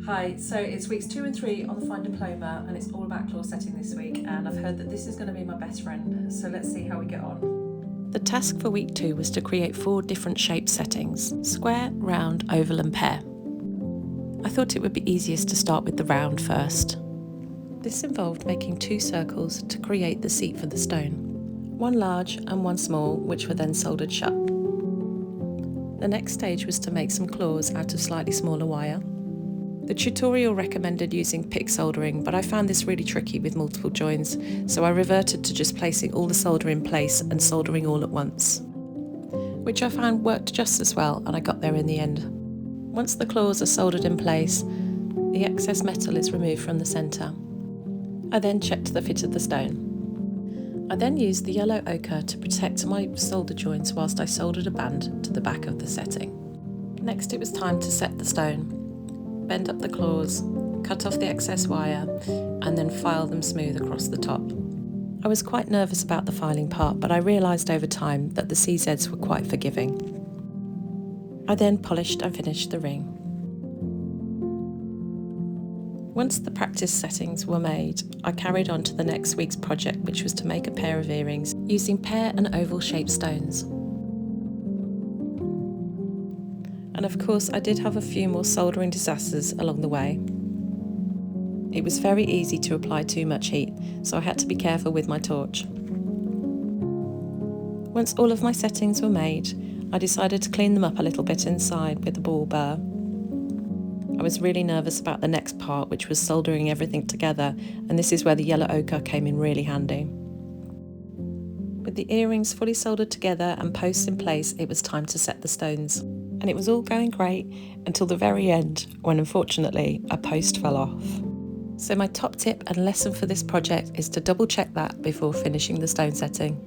Hi, so it's weeks 2 and 3 on the Fine Diploma and it's all about claw setting this week, and I've heard that this is going to be my best friend, so let's see how we get on. The task for week 2 was to create 4 different shape settings: square, round, oval and pear. I thought it would be easiest to start with the round first. This involved making 2 circles to create the seat for the stone, one large and one small, which were then soldered shut. The next stage was to make some claws out of slightly smaller wire. The tutorial recommended using pick soldering, but I found this really tricky with multiple joins, so I reverted to just placing all the solder in place and soldering all at once, which I found worked just as well, and I got there in the end. Once the claws are soldered in place, the excess metal is removed from the centre. I then checked the fit of the stone. I then used the yellow ochre to protect my solder joints whilst I soldered a band to the back of the setting. Next it was time to set the stone. Bend up the claws, cut off the excess wire, and then file them smooth across the top. I was quite nervous about the filing part, but I realised over time that the CZs were quite forgiving. I then polished and finished the ring. Once the practice settings were made, I carried on to the next week's project, which was to make a pair of earrings using pear and oval shaped stones. And of course, I did have a few more soldering disasters along the way. It was very easy to apply too much heat, so I had to be careful with my torch. Once all of my settings were made, I decided to clean them up a little bit inside with a ball burr. I was really nervous about the next part, which was soldering everything together, and this is where the yellow ochre came in really handy. With the earrings fully soldered together and posts in place, it was time to set the stones. And it was all going great until the very end, when unfortunately a post fell off. So my top tip and lesson for this project is to double check that before finishing the stone setting.